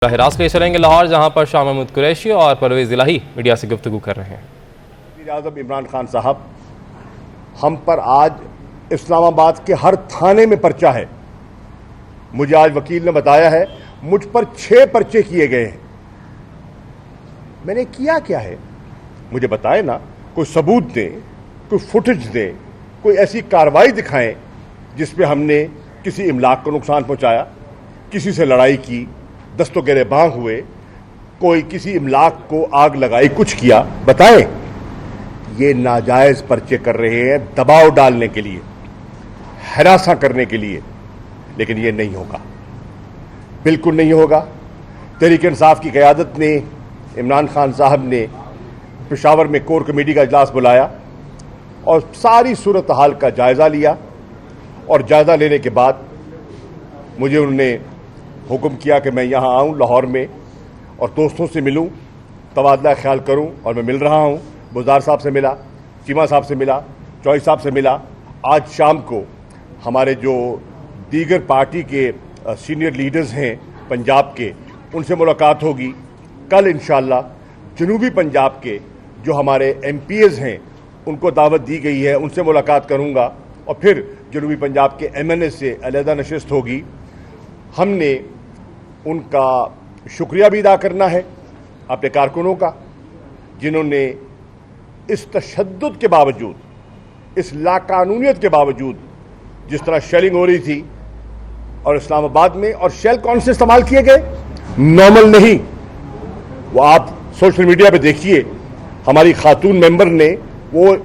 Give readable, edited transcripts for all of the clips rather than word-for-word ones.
हिरास ले चलेंगे लाहौर, जहां पर शाह महमूद कुरैशी और परवेज़ इलाही मीडिया से गुफ्तगू कर रहे हैं। वज़ीर-ए-आज़म इमरान खान साहब, हम पर आज इस्लामाबाद के हर थाने में पर्चा है। मुझे आज वकील ने बताया है मुझ पर 6 पर्चे किए गए हैं। मैंने किया क्या है मुझे बताएं ना, कोई सबूत दें, कोई फुटेज दें, कोई ऐसी कार्रवाई दिखाएं जिसमें हमने किसी इमलाक को नुकसान पहुंचाया, किसी से लड़ाई की, दस्तों गिरेबां हुए, कोई किसी इमलाक को आग लगाई, कुछ किया, बताएं। ये नाजायज पर्चे कर रहे हैं दबाव डालने के लिए, हरासा करने के लिए, लेकिन ये नहीं होगा, बिल्कुल नहीं होगा। तहरीक इंसाफ की क़यादत ने, इमरान खान साहब ने पेशावर में कोर कमेटी का इजलास बुलाया और सारी सूरत हाल का जायज़ा लिया, और जायज़ा लेने के बाद मुझे उन्होंने हुक्म किया कि मैं यहाँ आऊँ लाहौर में और दोस्तों से मिलूँ, तबादला ख्याल करूँ, और मैं मिल रहा हूँ। बुज़दार साहब से मिला, चीमा साहब से मिला, चौधरी साहब से मिला। आज शाम को हमारे जो दीगर पार्टी के सीनियर लीडर्स हैं पंजाब के, उनसे मुलाकात होगी। कल इंशाअल्लाह जनूबी पंजाब के जो हमारे MPs हैं उनको दावत दी गई है, उनसे मुलाकात करूँगा, और फिर जनूबी पंजाब के MNA से अलहदा नशिस्त होगी। हमने उनका शुक्रिया भी अदा करना है, अपने कारकुनों का, जिन्होंने इस तशद्दुद के बावजूद, इस लाकानूनियत के बावजूद, जिस तरह शेलिंग हो रही थी और इस्लामाबाद में, और शेल कौन से इस्तेमाल किए गए, नॉर्मल नहीं। वो आप सोशल मीडिया पे देखिए, हमारी खातून मेंबर ने वो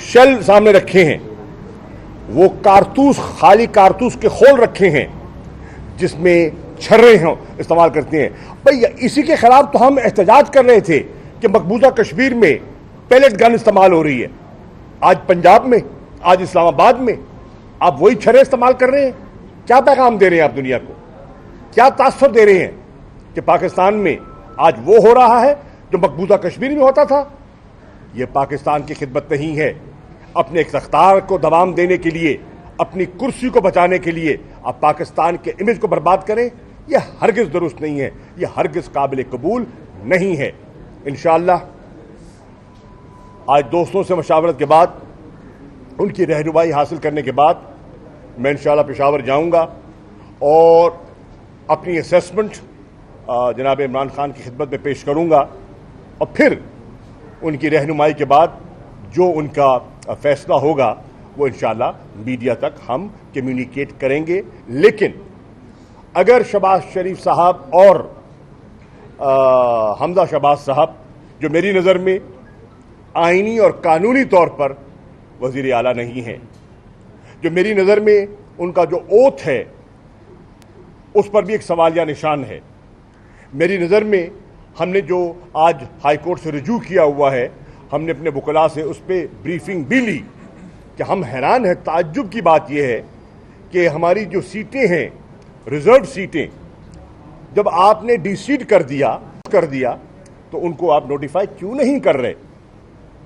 शेल सामने रखे हैं, वो कारतूस, खाली कारतूस के खोल रखे हैं जिसमें छर्रे हों इस्तेमाल करते हैं। भाई इसी के खिलाफ तो हम एहतजाज कर रहे थे कि मकबूजा कश्मीर में पैलेट गन इस्तेमाल हो रही है। आज पंजाब में, आज इस्लामाबाद में आप वही छर्रे इस्तेमाल कर रहे हैं। क्या पैगाम दे रहे हैं आप दुनिया को, क्या तासुर दे रहे हैं कि पाकिस्तान में आज वो हो रहा है जो मकबूजा कश्मीर में होता था? ये पाकिस्तान की खिदमत नहीं है। अपने इख्तियार को दबाम देने के लिए, अपनी कुर्सी को बचाने के लिए आप पाकिस्तान के इमेज को बर्बाद करें, यह हरगिज़ दुरुस्त नहीं है, यह हरगिज़ काबिल कबूल नहीं है। इंशाअल्लाह आज दोस्तों से मशावरत के बाद, उनकी रहनुमाई हासिल करने के बाद, मैं इंशाअल्लाह पेशावर जाऊंगा और अपनी असेसमेंट जनाब इमरान खान की खिदमत में पेश करूंगा, और फिर उनकी रहनुमाई के बाद जो उनका फैसला होगा वो इंशाअल्लाह मीडिया तक हम कम्युनिकेट करेंगे। लेकिन अगर शहबाज शरीफ साहब और हमजा शहबाज साहब, जो मेरी नज़र में आईनी और कानूनी तौर पर वज़ीर आला नहीं हैं, जो मेरी नज़र में उनका जो ओथ है उस पर भी एक सवालिया निशान है। मेरी नज़र में हमने जो आज हाई कोर्ट से रुजू किया हुआ है, हमने अपने वकला से उस पर ब्रीफिंग भी ली कि हम हैरान हैं। ताज्जुब की बात यह है कि हमारी जो सीटें हैं, रिजर्व सीटें, जब आपने डिसीड कर दिया तो उनको आप नोटिफाई क्यों नहीं कर रहे?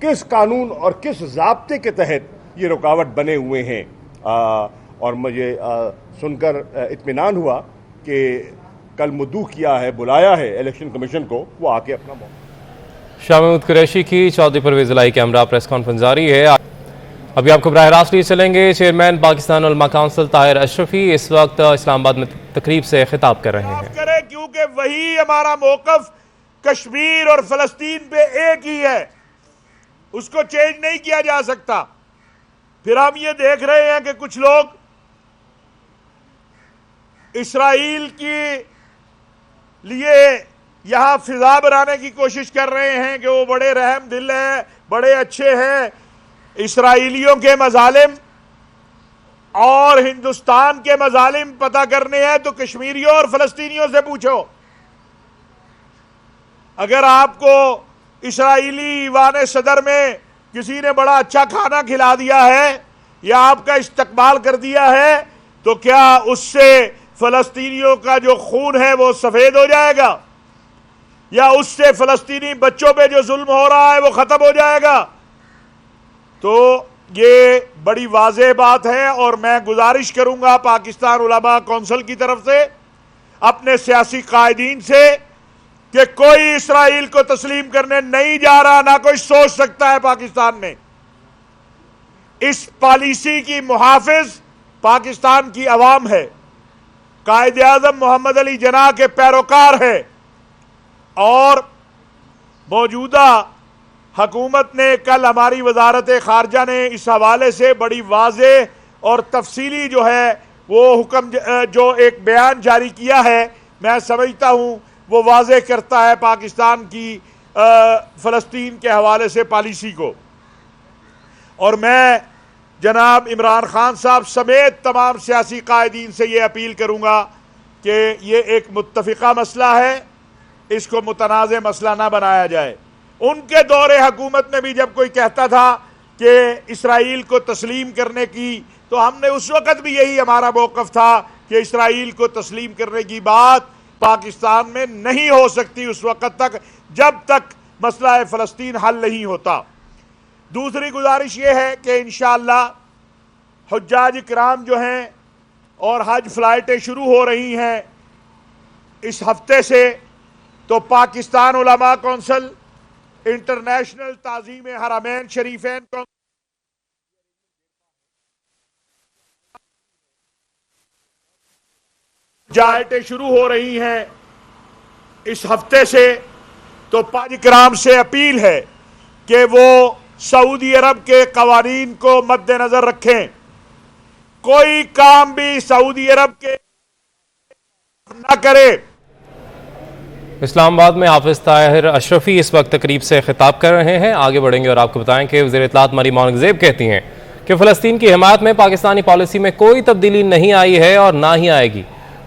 किस कानून और किस ज़ाब्ते के तहत ये रुकावट बने हुए हैं? और मुझे सुनकर इत्मीनान हुआ कि कल मुद्दू किया है, बुलाया है इलेक्शन कमीशन को, वो आके अपना शाह महमूद कुरैशी की चौधरी परवेज़ इलाही के हमरा प्रेस कॉन्फ्रेंस जारी है। अभी आपको बराह रास्त लिए चलेंगे। चेयरमैन पाकिस्तान उलमा काउंसिल ताहिर अशरफी इस वक्त इस्लामाबाद में तकरीब से खिताब कर रहे हैं। क्योंकि वही हमारा मौक़िफ़ कश्मीर और फ़लस्तीन पे एक ही है, उसको चेंज नहीं किया जा सकता। फिर हम ये देख रहे हैं कि कुछ लोग इसराइल के लिए यहां फिजा बनाने की कोशिश कर रहे हैं कि वो बड़े रहम दिल हैं, बड़े अच्छे हैं। इसराइलियों के मजालिम और हिंदुस्तान के मजालिम पता करने हैं तो कश्मीरियों और फलस्तीनियों से पूछो। अगर आपको इसराइली ईवान सदर में किसी ने बड़ा अच्छा खाना खिला दिया है या आपका इस्तकबाल कर दिया है, तो क्या उससे फलस्तीनियों का जो खून है वो सफेद हो जाएगा, या उससे फलस्तीनी बच्चों पे जो जुल्म हो रहा है वो खत्म हो जाएगा? तो ये बड़ी वाज़ेह बात है, और मैं गुजारिश करूंगा पाकिस्तान उलमा काउंसिल की तरफ से अपने सियासी कायदीन से कि कोई इसराइल को तस्लीम करने नहीं जा रहा, ना कोई सोच सकता है पाकिस्तान में। इस पॉलिसी की मुहाफिज पाकिस्तान की अवाम है, कायदे आज़म मोहम्मद अली जना के पैरोकार है, और मौजूदा हुकूमत ने, कल हमारी वजारत खारजा ने इस हवाले से बड़ी वाज़ेह और तफसीली जो है वो हुक्म, जो एक बयान जारी किया है, मैं समझता हूँ वो वाज़ेह करता है पाकिस्तान की फ़लस्तीन के हवाले से पॉलिसी को। और मैं जनाब इमरान खान साहब समेत तमाम सियासी कायदीन से ये अपील करूँगा कि ये एक मुत्तफ़िक़ा मसला है, इसको मुतनाज़ मसला ना बनाया जाए। उनके दौरे हुकूमत में भी जब कोई कहता था कि इसराइल को तस्लीम करने की, तो हमने उस वक़्त भी यही हमारा मौक़िफ़ था कि इसराइल को तस्लीम करने की बात पाकिस्तान में नहीं हो सकती उस वक़्त तक जब तक मसला फ़लस्तीन हल नहीं होता। दूसरी गुजारिश ये है कि इंशाअल्लाह हुज्जाज किराम जो हैं और हज फ़्लाइटें शुरू हो रही हैं इस हफ्ते से, तो पाकिस्तान उलमा कौंसिल, इंटरनेशनल ताज़ीम हरमैन शरीफैन कौंसिल, फ्लाइटें शुरू हो रही हैं इस हफ्ते से, तो पाक किराम से अपील है कि वो सऊदी अरब के कवानीन को मद्देनजर रखें। कोई काम भी सऊदी अरब के न करे। इस्लामाबाद में हाफिज ताहिर अशरफी इस वक्त तकरीब से खिताब कर रहे हैं। आगे बढ़ेंगे और आपको बताएं कि वज़ीर इत्तलात मरियम औरंगज़ेब कहती हैं कि फ़लस्तीन की हिमायत में पाकिस्तानी पॉलिसी में कोई तब्दीली नहीं आई है और ना ही आएगी।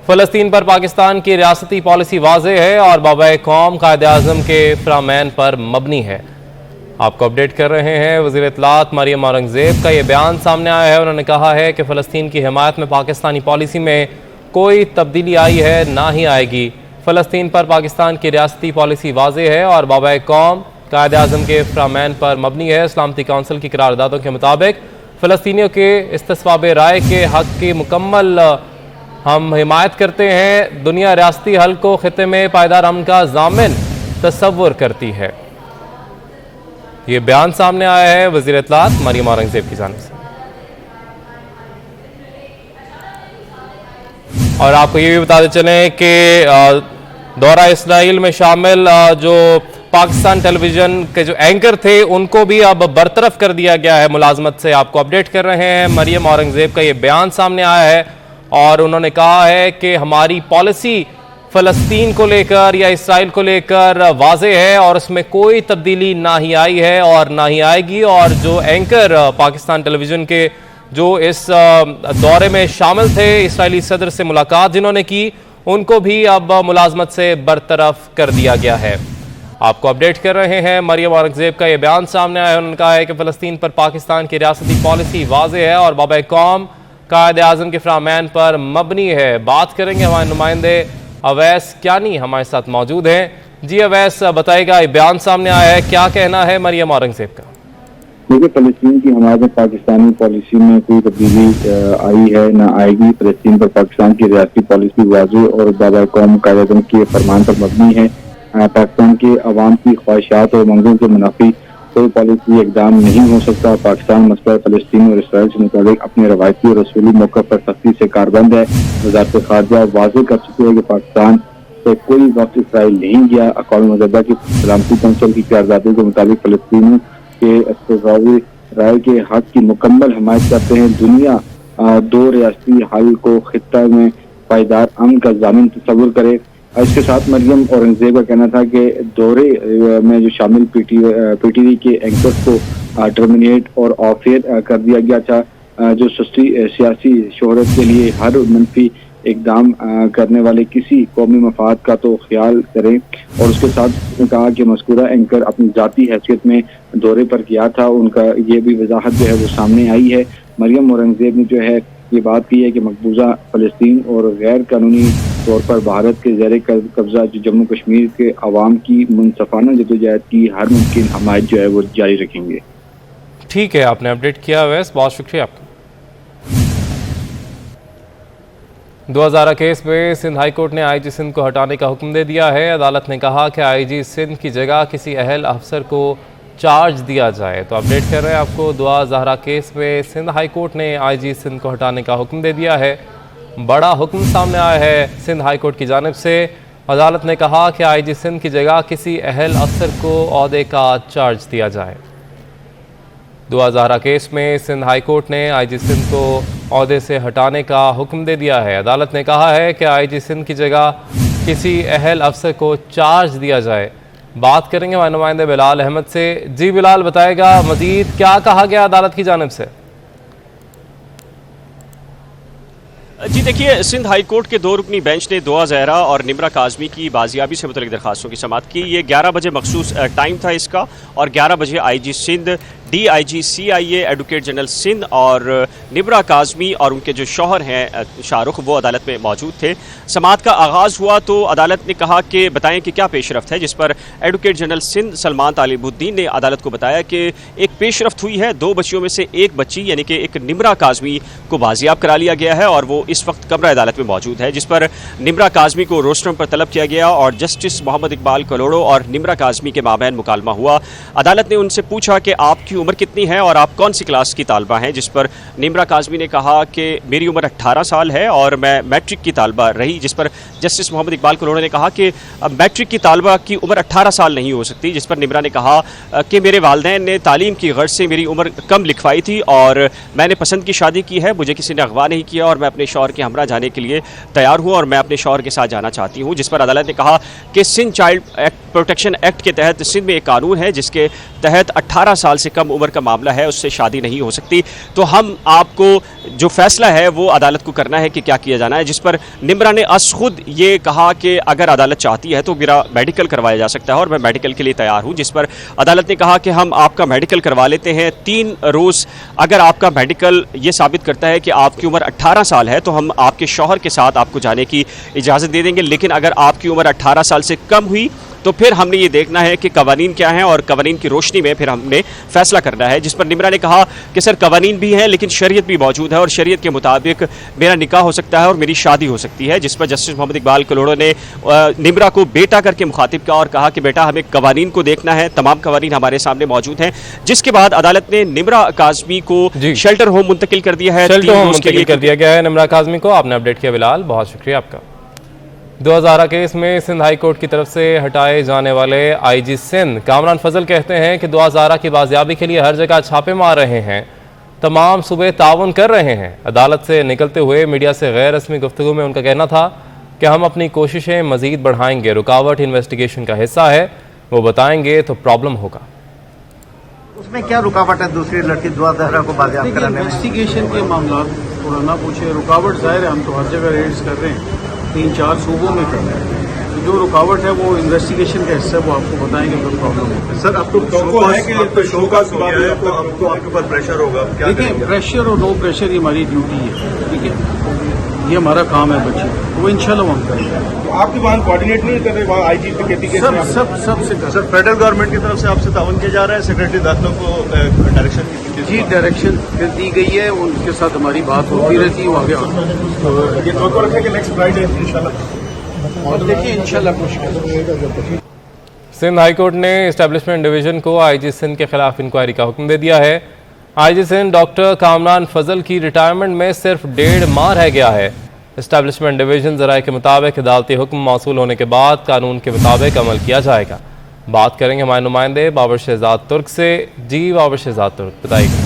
फ़लस्तीन पर पाकिस्तान की रियासती पॉलिसी वाज़ेह है और बाबाए कौम कायदे आज़म के फ़रमान पर मबनी है। आपको अपडेट कर रहे हैं, वज़ीर इत्तलात मरियम औरंगज़ेब का ये बयान सामने आया है। उन्होंने कहा है कि फ़लस्तीन की हिमायत में पाकिस्तानी पॉलिसी में कोई तब्दीली आई है, ना ही आएगी। फ़लस्तीन पर पाकिस्तान की रियासती पॉलिसी वाज़ेह है और बाबाए कौम कायदे आज़म के फ़रमान पर मबनी है। सलामती कौंसिल की करारदादों के मुताबिक फ़लस्तीनियों के इस्तिस्वाब राय के हक़ की मुकम्मल हम हिमायत करते हैं। दुनिया रियासती हल को खिते में पायदार अमन का ज़ामिन तस्वुर करती है। ये बयान सामने आया है वज़ीर इत्तलात मरियम औरंगज़ेब की जानिब से। और आपको ये भी बताते चलें कि दौरा इसराइल में शामिल जो पाकिस्तान टेलीविज़न के जो एंकर थे उनको भी अब बरतरफ कर दिया गया है मुलाजमत से। आपको अपडेट कर रहे हैं, मरियम औरंगज़ेब का ये बयान सामने आया है और उन्होंने कहा है कि हमारी पॉलिसी फ़लस्तीन को लेकर या इसराइल को लेकर वाज़ेह है और उसमें कोई तब्दीली ना ही आई है और ना ही आएगी। और जो एंकर पाकिस्तान टेलीविज़न के जो इस दौरे में शामिल थे, इसराइली सदर से मुलाकात जिन्होंने की, उनको भी अब मुलाजमत से बरतरफ कर दिया गया है। आपको अपडेट कर रहे हैं, मरियम औरंगज़ेब का ये बयान सामने आया है। उन्होंने कहा है कि फ़लस्तीन पर पाकिस्तान की रियासती पॉलिसी वाज़ेह है और बाबाए कौम कायदे आज़म के फ़रमान पर मबनी है। बात करेंगे, हमारे नुमाइंदे अवैस क्यानी हमारे साथ मौजूद हैं। जी अवैस, बताइएगा, ये बयान सामने आया है, क्या कहना है मरियम औरंगज़ेब का? देखिए, फ़लस्तीन की हमारे पाकिस्तानी पॉलिसी में कोई तब्दीली आई है ना आएगी। फ़लस्तीन पर पाकिस्तान की रियासती पॉलिसी वाज़ेह और बाबाए कौम कायदे आज़म के फरमान पर मबनी है। पाकिस्तान के अवाम की ख्वाहिशात और मंगों के मुनाफी कोई पॉलिसी इकदाम नहीं हो सकता। पाकिस्तान मसला फ़लस्तीन और इसराइल से मुताबिक अपने रवायती और रसूली मौक़िफ़ पर सख्ती से कारबंद है। वज़ारत ख़ारजा वाज़ेह कर चुकी है कि पाकिस्तान से कोई वक्त इसराइल नहीं गया। अक़वाम मुत्तहिदा की सलामती कौंसिल की करारदादों के मुताबिक फ़लस्तीनियों के इस्तिस्वाब राय के हक़ की मुकम्मल हिमायत करते हैं। दुनिया दो रियासती हल को खित्ता में पायदार अमन का ज़ामिन तस्वुर करे। इसके साथ मरियम औरंगज़ेब का कहना था कि दौरे में जो शामिल पीटीवी के एंकर्स को टर्मिनेट और ऑफ एयर कर दिया गया था। जो सियासी शोहरत के लिए हर मनफी इकदाम करने वाले किसी कौमी मफाद का तो ख्याल करें। और उसके साथ उसने कहा कि मज़कूरा एंकर अपनी ज़ाती हैसियत में दौरे पर किया था, उनका ये भी वजाहत जो है वो सामने आई है। मरियम औरंगज़ेब ने जो है ये बात की है कि मकबूजा फ़लस्तीन और गैर कानूनी तौर पर भारत के ज़ेर कब्ज़ा जो जम्मू कश्मीर के अवाम की मुनसफ़ाना जदोजहद की हर मुमकिन हमायत जो है वो जारी रखेंगे। ठीक है, आपने अपडेट किया वैस, बहुत शुक्रिया आपका। 2011 केस में सिंध हाई कोर्ट ने आईजी सिंध को हटाने का हुक्म दे दिया है। अदालत ने कहा कि आईजी सिंध की जगह किसी अहल अफसर को चार्ज दिया जाए। तो अपडेट कर रहे हैं आपको, 2011 केस में सिंध हाई कोर्ट ने आईजी सिंध को हटाने का हुक्म दे दिया है। बड़ा हुक्म सामने आया है सिंध हाई कोर्ट की जानिब से। अदालत ने कहा कि आईजी सिंध की जगह किसी अहल अफसर को ओहदे का चार्ज दिया जाए। 2011 केस में सिंध हाई कोर्ट ने आईजी सिंध को ओहदे से हटाने का हुक्म दे दिया है। अदालत ने कहा है कि आईजी सिंध की जगह किसी अहल अफसर को चार्ज दिया जाए। बात करेंगे हमारे नुमाइंदे बिलाल अहमद से। जी बिलाल, बताएगा मजीद क्या कहा गया अदालत की जानिब से? जी देखिए, सिंध हाई कोर्ट के 2 रुकनी बेंच ने दुआ ज़हरा और निम्रा काज़मी की बाजियाबी से मुतल्लिक़ दरखास्तों की समाअत की। ये 11 बजे मखसूस टाइम था इसका, और 11 बजे IG Sindh, DIG CIA, advocate general Sindh और निम्रा काज़मी और उनके जो शौहर हैं शाहरुख, वो अदालत में मौजूद थे। समाअत का आगाज़ हुआ तो अदालत ने कहा कि बताएं कि क्या पेशरफ्त है, जिस पर एडवोकेट जनरल सिंध सलमान तालिबुद्दीन ने अदालत को बताया कि एक पेशरफ्त हुई है। 2 बच्चियों में से एक बच्ची यानी कि एक निम्रा काज़मी को बाजियाब करा लिया गया है और वो इस वक्त कमरा अदालत में मौजूद है, जिस पर निम्रा काज़मी को रोस्टरम पर तलब किया गया और जस्टिस मोहम्मद इकबाल कलोड़ो और निम्रा काज़मी के माबैन मुकालमा हुआ। अदालत ने उनसे पूछा कि आपकी उम्र कितनी है और आप कौन सी क्लास की तालबा हैं, जिस पर निम्रा काज़मी ने कहा कि मेरी उम्र 18 साल है और मैं मैट्रिक की तालबा रही, जिस पर जस्टिस मोहम्मद इकबाल कलोड़ो ने कहा कि मैट्रिक की तालबा की उम्र 18 साल नहीं हो सकती, जिस पर निम्रा ने कहा कि मेरे वालिदैन ने तालीम की गर्ज से मेरी उम्र कम लिखवाई थी और मैंने पसंद की शादी की है, मुझे किसी ने अगवा नहीं किया और मैं अपने शौहर के हमरा जाने के लिए तैयार हूँ और मैं अपने शौहर के साथ जाना चाहती हूँ। जिस पर अदालत ने कहा कि सिंध चाइल्ड प्रोटेक्शन एक्ट के तहत सिंध में एक कानून है जिसके तहत 18 साल से कम उम्र का मामला है, उससे शादी नहीं हो सकती। तो हम आपको जो फैसला है वो अदालत को करना है कि क्या किया जाना है, जिस पर निम्रा ने खुद ये कहा कि अगर अदालत चाहती है तो मेरा मेडिकल करवाया जा सकता है और मैं मेडिकल के लिए तैयार हूँ। जिस पर अदालत ने कहा कि हम आपका मेडिकल करवा लेते हैं 3 रोज़। अगर आपका मेडिकल ये साबित करता है कि आपकी उम्र 18 साल है तो हम आपके शौहर के साथ आपको जाने की इजाज़त दे देंगे, लेकिन अगर आपकी उम्र 18 साल से कम हुई तो फिर हमने ये देखना है कि कवानीन क्या हैं और कवानीन की रोशनी में फिर हमने फैसला करना है। जिस पर निम्रा ने कहा कि सर कवानीन भी हैं लेकिन शरीयत भी मौजूद है और शरीयत के मुताबिक मेरा निकाह हो सकता है और मेरी शादी हो सकती है। जिस पर जस्टिस मोहम्मद इकबाल कलोड़ो ने निम्रा को बेटा करके मुखातिब किया और कहा कि बेटा हमें कवानीन को देखना है, तमाम कवानीन हमारे सामने मौजूद हैं। जिसके बाद अदालत ने निम्रा काज़मी को शेल्टर होम मुंतकिल कर दिया है। शेल्टर होम मुंतकिल कर दिया गया है निम्रा काज़मी को। आपने अपडेट किया बिलाल, बहुत शुक्रिया आपका। 2011 केस में सिंध हाई कोर्ट की तरफ से हटाए जाने वाले आईजी सिंध कामरान फजल कहते हैं कि 2011 की बाजियाबी के लिए हर जगह छापे मार रहे हैं, तमाम सूबे ताउन कर रहे हैं। अदालत से निकलते हुए मीडिया से गैर रस्मी गुफ्तगू में उनका कहना था कि हम अपनी कोशिशें मजीद बढ़ाएंगे, रुकावट इन्वेस्टिगेशन का हिस्सा है, वो बताएंगे तो प्रॉब्लम होगा। उसमें क्या रुकावट है दूसरी लड़की 2011 को बाजियाब कराने में? इन्वेस्टिगेशन के मामला थोड़ा ना पूछे, रुकावट जाहिर है हम तो हर जगह रेड्स कर रहे हैं, 3-4 सूबों में कर रहे हैं, तो जो रुकावट है वो इन्वेस्टिगेशन का हिस्सा, वो आपको बताएंगे तो प्रॉब्लम है। सर अब तो है कि शो का सुबह है तो आपके ऊपर प्रेशर होगा, देखिए प्रेशर और नो प्रेशर ये हमारी ड्यूटी है, ठीक है, ये हमारा काम है बच्चे, वो इंशाल्लाह हम करेंगे। आपकी वहाँ कोऑर्डिनेट नहीं कर रहे, वहाँ आईजी के सब से कर। सर फेडरल गवर्नमेंट की तरफ से आपसे ताउन किया जा रहा है, सेक्रेटरी दाखिलों को डायरेक्शन जी डायरेक्शन दी गई है, उनके साथ हमारी बात होती रहती है, वो आगे ये तो रखे कि नेक्स्ट फ्राइडे इंशाल्लाह, और देखिए इंशाल्लाह कुछ। सिंध हाई कोर्ट ने एस्टेब्लिशमेंट डिवीजन को आईजी सिंध के खिलाफ इंक्वायरी का हुक्म दे दिया है। आईजी सिंध डॉक्टर कामरान फजल की रिटायरमेंट में सिर्फ 1.5 माह रह गया है। एस्टेब्लिशमेंट डिवीजन ज़राए के मुताबिक अदालती हुक्म मौसूल होने के बाद कानून के मुताबिक अमल किया जाएगा। बात करेंगे हमारे नुमाइंदे बाबर शहजाद तुर्क से। जी बाबर शहजाद तुर्क, बताइए।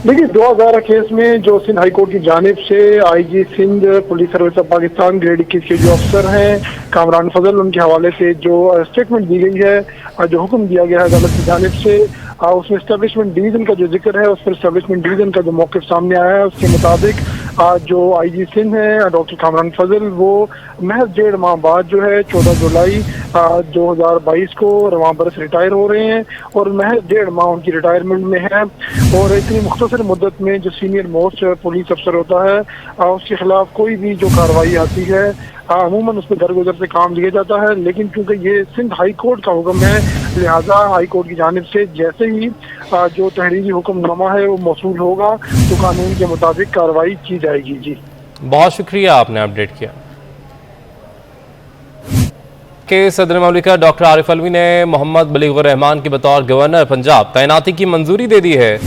देखिए 2011 केस में जो सिंध हाई कोर्ट की जानिब से IG Sindh police service of Pakistan grade 21 के जो अफसर हैं कामरान फजल, उनके हवाले से जो स्टेटमेंट दी गई है, जो हुक्म दिया गया है अदालत की जानिब से, उसमें एस्टेब्लिशमेंट डिवीजन का जो जिक्र है, उस पर एस्टेब्लिशमेंट डिवीजन का जो मौक़िफ़ सामने आया है उसके मुताबिक जो आईजी सिंध है डॉक्टर कामरान फजल, वो महज 1.5 माह बाद जो है 14 जुलाई 2022 को रवां बरस रिटायर हो रहे हैं और महज 1.5 माह उनकी रिटायरमेंट में है। और इतनी मुख्तसर मुद्दत में जो सीनियर मोस्ट पुलिस अफसर होता है उसके खिलाफ कोई भी जो कार्रवाई आती है अमूमन उस पर दरगुजर से काम लिया जाता है, लेकिन क्योंकि ये सिंध हाई कोर्ट का हुक्म है, लिहाजा हाई कोर्ट की जानिब से जैसे ही जो तहरीरी हुक्मनामा है वो मौसूल होगा तो कानून के मुताबिक कार्रवाई की जाएगी। जी बहुत शुक्रिया, आपने अपडेट किया। के सदर ममलिकत डॉक्टर आरिफ अलवी ने मोहम्मद बलीगुर रहमान के बतौर गवर्नर पंजाब तैनाती की मंजूरी दे दी है।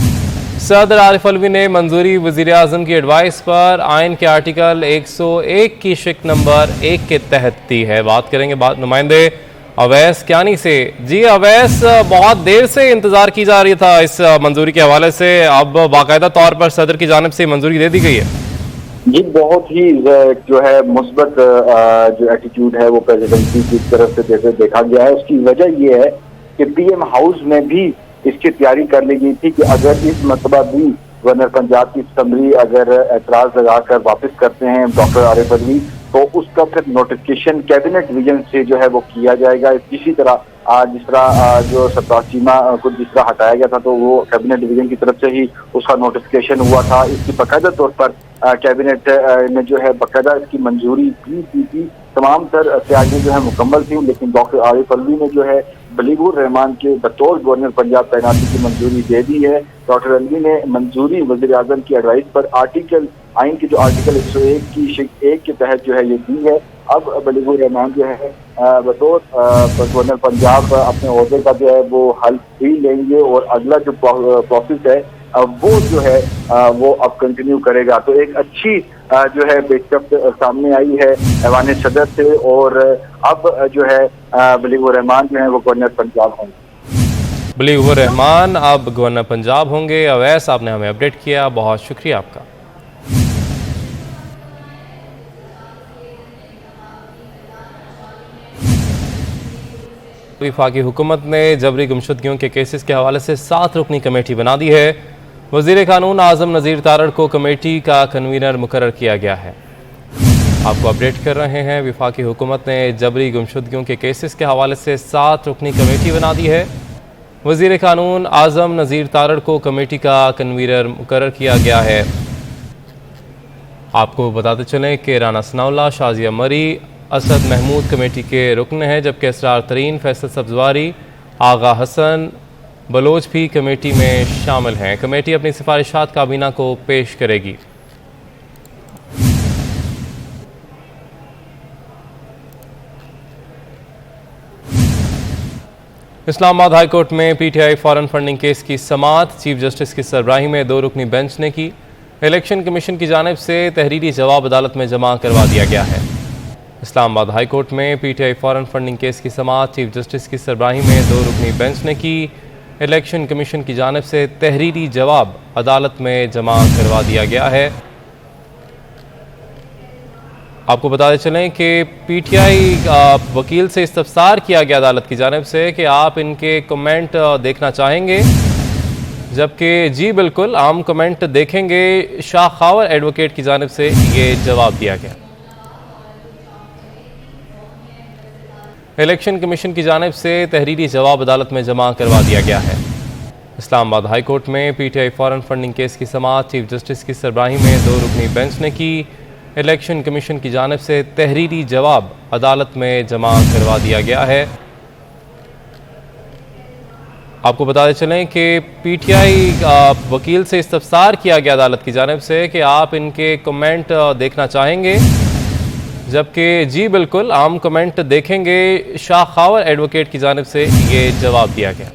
सदर आरिफ अलवी ने मंजूरी वज़ीर आज़म की एडवाइस पर आइन के आर्टिकल 101 की शिक नंबर 1 के तहत दी है। बात करेंगे नुमाइंदे अवैस क्यानी से। जी अवैस, बहुत देर से इंतजार की जा रही था इस मंजूरी के हवाले से, अब बाकायदा तौर पर सदर की जानिब से मंजूरी दे दी गई है। जी, बहुत ही जो है मुस्बत जो एटीट्यूड है वो प्रेसिडेंसी की तरफ से जैसे देखा गया है। उसकी वजह ये है कि पीएम हाउस में भी इसकी तैयारी कर ली गई थी कि अगर इस मरतबा भी गवर्नर पंजाब की असम्बली अगर एतराज लगाकर वापस करते हैं डॉक्टर आरिफ अलवी, तो उसका फिर नोटिफिकेशन कैबिनेट डिवीजन से जो है वो किया जाएगा। इसी तरह जिस तरह जो सरताज चीमा को जिस तरह हटाया गया था, तो वो कैबिनेट डिवीजन की तरफ से ही उसका नोटिफिकेशन हुआ था। इसकी बाकायदा तौर पर कैबिनेट ने जो है बाकायदा इसकी मंजूरी भी दी थी। तमाम तर तैयारियां जो है मुकम्मल थी, लेकिन डॉक्टर आरिफ अलवी ने जो है बलीगुर रहमान के बतौर गवर्नर पंजाब तैनाती की मंजूरी दे दी है। डॉक्टर अलवी ने मंजूरी वज़ीर आज़म की एडवाइस पर आइन के जो आर्टिकल 101 की शिक 1 के तहत जो है ये दी है। अब बलीगुर रहमान जो है बतौर गवर्नर पंजाब अपने ओहदे का जो है वो हल भी लेंगे और अगला जो प्रोसेस है वो जो है वो अब कंटिन्यू करेगा। तो एक अच्छी जो है पेशरफ्त सामने आई है ऐवान सदर से, और अब जो है बलीगुर रहमान जो है वो गवर्नर पंजाब होंगे। बलीगुर रहमान अब गवर्नर पंजाब होंगे। अवैस, आपने हमें अपडेट किया, बहुत शुक्रिया आपका। वफाकी हुकूमत ने जबरी गुमशुदगियों के केसेस के हवाले से 7 रुकनी कमेटी बना दी है। वज़ीर कानून आज़म नज़ीर तारड़ को कमेटी का कन्वीनर मुकर्रर किया गया है। आपको अपडेट कर रहे हैं, वफाकी हुकूमत ने जबरी गुमशुदगियों के केसेस के हवाले से 7 रुकनी कमेटी बना दी है। वज़ीर कानून आज़म नज़ीर तारड़ को कमेटी का कन्वीनर मुकर्रर किया गया है। आपको बताते चलें कि राना सनाउल्लाह, शाजिया मरी, असद महमूद कमेटी के रुकन हैं, जबकि असरार तरीन, फैसल सब्जवारी, आगा हसन बलोच भी कमेटी में शामिल हैं। कमेटी अपनी सिफारिशात काबीना को पेश करेगी। इस्लामाबाद हाई कोर्ट में पीटीआई फॉरेन फंडिंग केस की समाअत चीफ जस्टिस की सरबराही में 2 रुकनी बेंच ने की। इलेक्शन कमीशन की जानिब से तहरीरी जवाब अदालत में जमा करवा दिया गया है। इस्लामाबाद हाई कोर्ट में पीटीआई फॉरेन फंडिंग केस की समाअत चीफ जस्टिस की सरबराही में 2 रुकनी बेंच ने की। इलेक्शन कमीशन की जानिब से तहरीरी जवाब अदालत में जमा करवा दिया गया है। आपको बताते चलें कि पीटीआई वकील से इस्तफसार किया गया अदालत की जानिब से कि आप इनके कमेंट देखना चाहेंगे, जबकि जी बिल्कुल आम कमेंट देखेंगे। शाह खावर एडवोकेट की जानिब से ये जवाब दिया गया। इलेक्शन कमीशन की जानिब से तहरीरी जवाब अदालत में जमा करवा दिया गया है। इस्लामाबाद हाई कोर्ट में पीटीआई फॉरेन फंडिंग केस की समाअत चीफ जस्टिस की सरबराही में 2 रुकनी बेंच ने की। इलेक्शन कमीशन की जानिब से तहरीरी जवाब अदालत में जमा करवा दिया गया है। आपको बताते चलें कि पीटीआई वकील से इस्तफसार किया गया अदालत की जानिब से कि आप इनके कमेंट देखना चाहेंगे, जबकि जी बिल्कुल आम कमेंट देखेंगे। शाह खावर एडवोकेट की जानिब से ये जवाब दिया गया।